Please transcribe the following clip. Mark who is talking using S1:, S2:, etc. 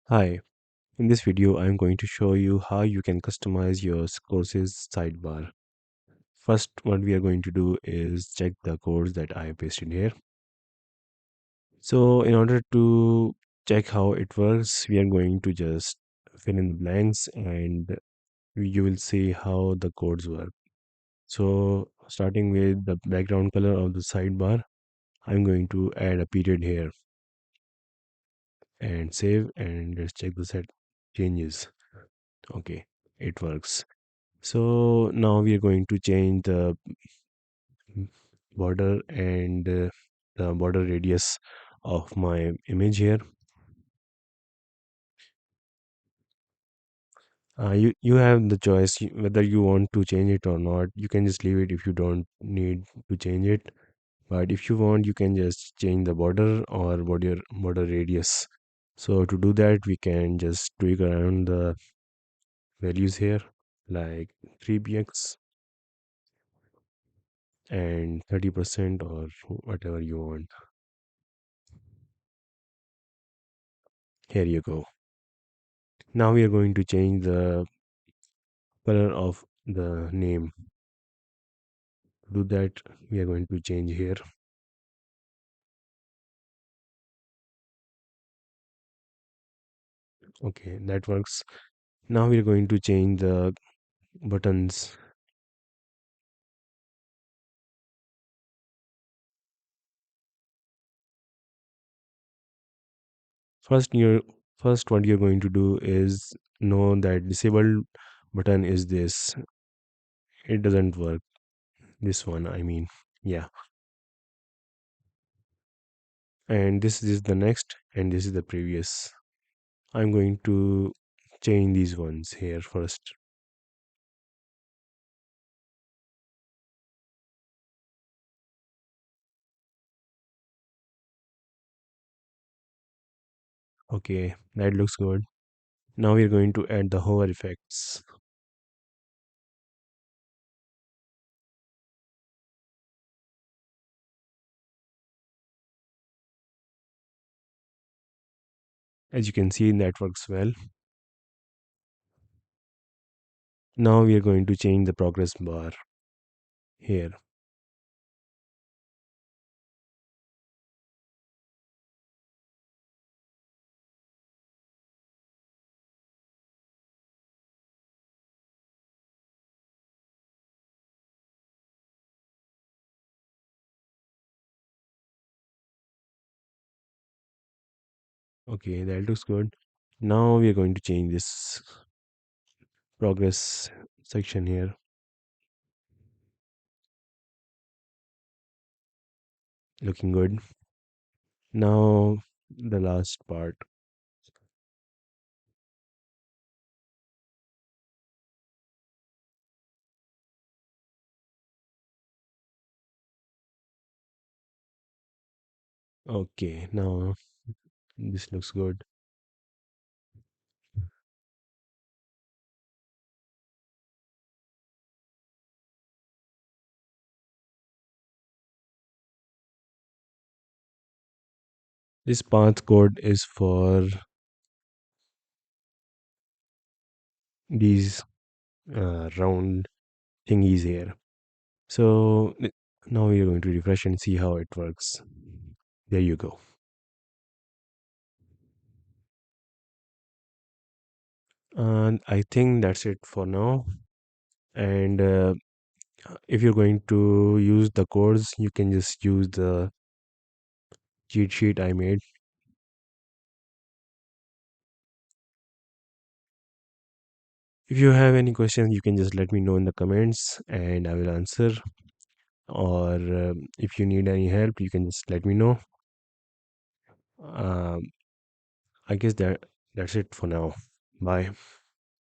S1: Hi, in this video I'm going to show you how you can customize your course's sidebar. First, what we are going to do is check the codes that I pasted here. So in order to check how it works, we are going to just fill in the blanks and you will see how the codes work. So starting with the background color of the sidebar, I'm going to add a period here and save and let's check the set changes. Okay, it works. So now we are going to change the border and the border radius of my image here. You have the choice whether you want to change it or not. You can just leave it if you don't need to change it. But if you want, you can just change the border or border radius. So to do that, we can just tweak around the values here, like 3px and 30% or whatever you want. Here you go. Now we are going to change the color of the name. To do that, we are going to change here. Okay, that works. Now we are going to change the buttons. First, what you're going to do is know that disabled button is this. It doesn't work. This one, I mean, yeah. And this is the next, and this is the previous. I'm going to change these ones here first. Okay, that looks good. Now we're going to add the hover effects. As you can see, that works well. Now we are going to change the progress bar here. Okay, that looks good. Now we are going to change this progress section here. Looking good. Now the last part. Okay, now this looks good. This path code is for these round thingies here. So now we are going to refresh and see how it works. There you go. And I think that's it for now. And if you're going to use the codes, you can just use the cheat sheet I made. If you have any questions, you can just let me know in the comments and I will answer. Or if you need any help, you can just let me know. Um, I guess that's it for now. Bye.